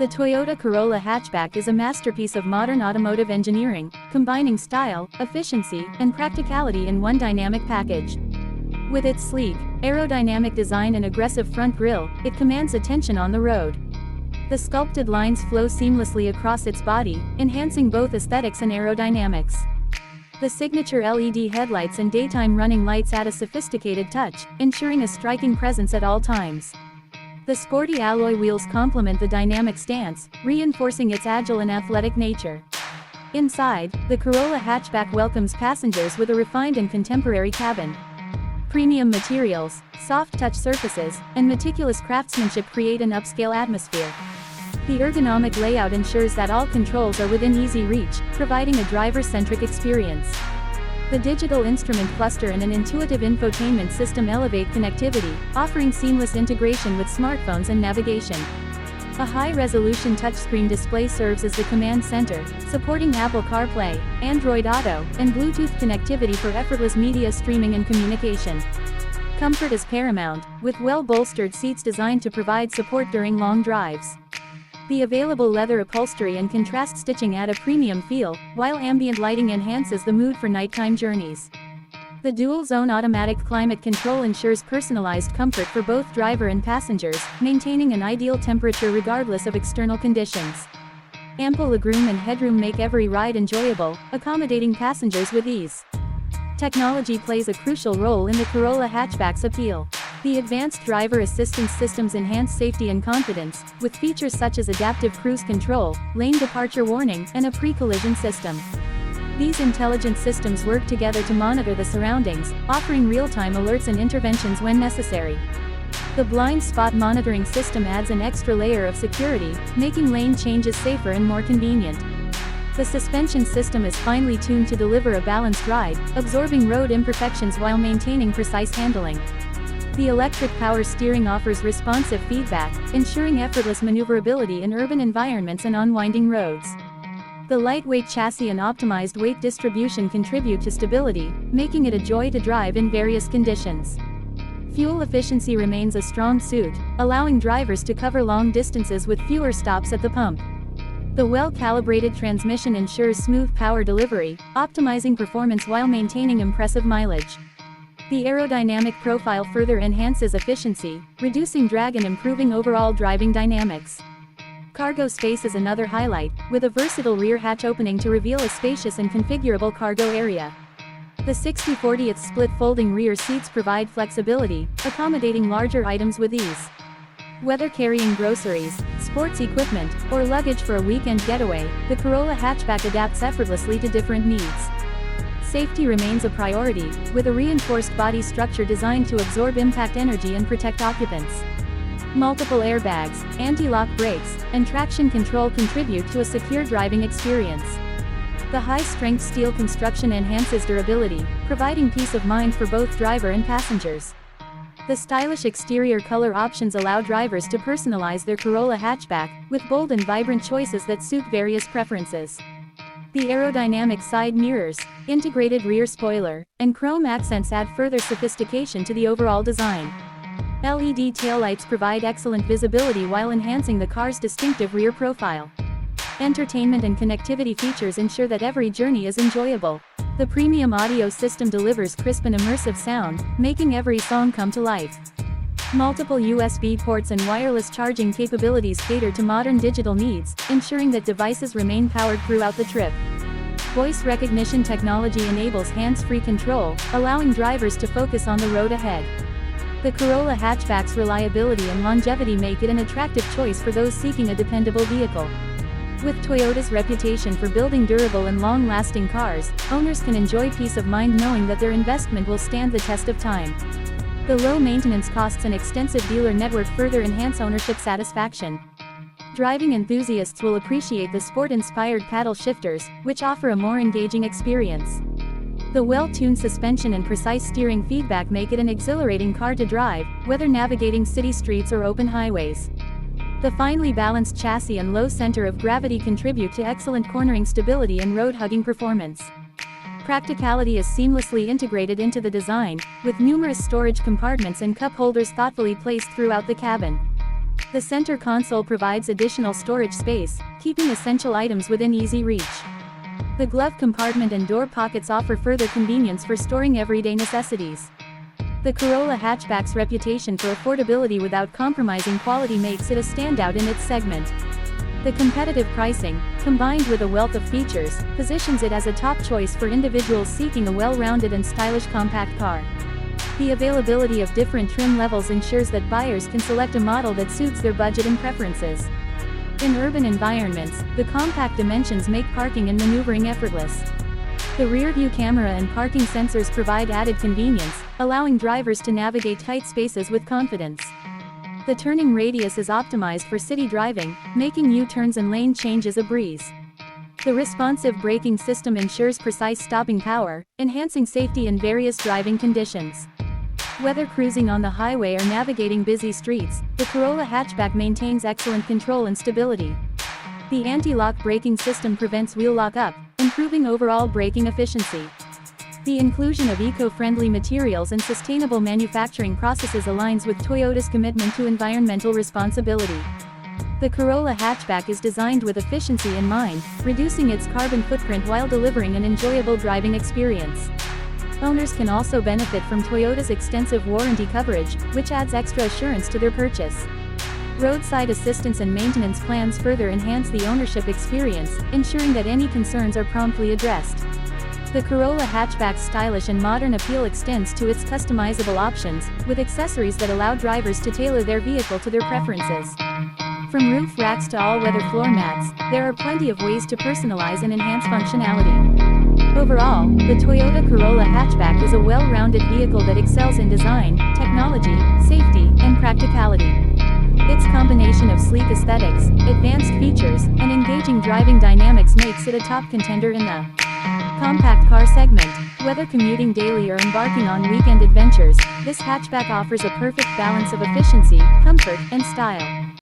The Toyota Corolla Hatchback is a masterpiece of modern automotive engineering, combining style, efficiency, and practicality in one dynamic package. With its sleek, aerodynamic design and aggressive front grille, it commands attention on the road. The sculpted lines flow seamlessly across its body, enhancing both aesthetics and aerodynamics. The signature LED headlights and daytime running lights add a sophisticated touch, ensuring a striking presence at all times. The sporty alloy wheels complement the dynamic stance, reinforcing its agile and athletic nature. Inside, the Corolla Hatchback welcomes passengers with a refined and contemporary cabin. Premium materials, soft-touch surfaces, and meticulous craftsmanship create an upscale atmosphere. The ergonomic layout ensures that all controls are within easy reach, providing a driver-centric experience. The digital instrument cluster and an intuitive infotainment system elevate connectivity, offering seamless integration with smartphones and navigation. A high-resolution touchscreen display serves as the command center, supporting Apple CarPlay, Android Auto, and Bluetooth connectivity for effortless media streaming and communication. Comfort is paramount, with well-bolstered seats designed to provide support during long drives. The available leather upholstery and contrast stitching add a premium feel, while ambient lighting enhances the mood for nighttime journeys. The dual-zone automatic climate control ensures personalized comfort for both driver and passengers, maintaining an ideal temperature regardless of external conditions. Ample legroom and headroom make every ride enjoyable, accommodating passengers with ease. Technology plays a crucial role in the Corolla Hatchback's appeal. The advanced driver assistance systems enhance safety and confidence, with features such as adaptive cruise control, lane departure warning, and a pre-collision system. These intelligent systems work together to monitor the surroundings, offering real-time alerts and interventions when necessary. The blind spot monitoring system adds an extra layer of security, making lane changes safer and more convenient. The suspension system is finely tuned to deliver a balanced ride, absorbing road imperfections while maintaining precise handling. The electric power steering offers responsive feedback, ensuring effortless maneuverability in urban environments and on winding roads. The lightweight chassis and optimized weight distribution contribute to stability, making it a joy to drive in various conditions. Fuel efficiency remains a strong suit, allowing drivers to cover long distances with fewer stops at the pump. The well-calibrated transmission ensures smooth power delivery, optimizing performance while maintaining impressive mileage. The aerodynamic profile further enhances efficiency, reducing drag and improving overall driving dynamics. Cargo space is another highlight, with a versatile rear hatch opening to reveal a spacious and configurable cargo area. The 60/40 split folding rear seats provide flexibility, accommodating larger items with ease. Whether carrying groceries, sports equipment, or luggage for a weekend getaway, the Corolla Hatchback adapts effortlessly to different needs. Safety remains a priority, with a reinforced body structure designed to absorb impact energy and protect occupants. Multiple airbags, anti-lock brakes, and traction control contribute to a secure driving experience. The high-strength steel construction enhances durability, providing peace of mind for both driver and passengers. The stylish exterior color options allow drivers to personalize their Corolla Hatchback, with bold and vibrant choices that suit various preferences. The aerodynamic side mirrors, integrated rear spoiler, and chrome accents add further sophistication to the overall design. LED taillights provide excellent visibility while enhancing the car's distinctive rear profile. Entertainment and connectivity features ensure that every journey is enjoyable. The premium audio system delivers crisp and immersive sound, making every song come to life. Multiple USB ports and wireless charging capabilities cater to modern digital needs, ensuring that devices remain powered throughout the trip. Voice recognition technology enables hands-free control, allowing drivers to focus on the road ahead. The Corolla Hatchback's reliability and longevity make it an attractive choice for those seeking a dependable vehicle. With Toyota's reputation for building durable and long-lasting cars, owners can enjoy peace of mind knowing that their investment will stand the test of time. The low maintenance costs and extensive dealer network further enhance ownership satisfaction. Driving enthusiasts will appreciate the sport-inspired paddle shifters, which offer a more engaging experience. The well-tuned suspension and precise steering feedback make it an exhilarating car to drive, whether navigating city streets or open highways. The finely balanced chassis and low center of gravity contribute to excellent cornering stability and road-hugging performance. Practicality is seamlessly integrated into the design, with numerous storage compartments and cup holders thoughtfully placed throughout the cabin. The center console provides additional storage space, keeping essential items within easy reach. The glove compartment and door pockets offer further convenience for storing everyday necessities. The Corolla Hatchback's reputation for affordability without compromising quality makes it a standout in its segment. The competitive pricing, combined with a wealth of features, positions it as a top choice for individuals seeking a well-rounded and stylish compact car. The availability of different trim levels ensures that buyers can select a model that suits their budget and preferences. In urban environments, the compact dimensions make parking and maneuvering effortless. The rear-view camera and parking sensors provide added convenience, allowing drivers to navigate tight spaces with confidence. The turning radius is optimized for city driving, making U-turns and lane changes a breeze. The responsive braking system ensures precise stopping power, enhancing safety in various driving conditions. Whether cruising on the highway or navigating busy streets, the Corolla Hatchback maintains excellent control and stability. The anti-lock braking system prevents wheel lock-up, improving overall braking efficiency. The inclusion of eco-friendly materials and sustainable manufacturing processes aligns with Toyota's commitment to environmental responsibility. The Corolla Hatchback is designed with efficiency in mind, reducing its carbon footprint while delivering an enjoyable driving experience. Owners can also benefit from Toyota's extensive warranty coverage, which adds extra assurance to their purchase. Roadside assistance and maintenance plans further enhance the ownership experience, ensuring that any concerns are promptly addressed. The Corolla Hatchback's stylish and modern appeal extends to its customizable options, with accessories that allow drivers to tailor their vehicle to their preferences. From roof racks to all-weather floor mats, there are plenty of ways to personalize and enhance functionality. Overall, the Toyota Corolla Hatchback is a well-rounded vehicle that excels in design, technology, safety, and practicality. Its combination of sleek aesthetics, advanced features, and engaging driving dynamics makes it a top contender in the compact car segment. Whether commuting daily or embarking on weekend adventures, this hatchback offers a perfect balance of efficiency, comfort, and style.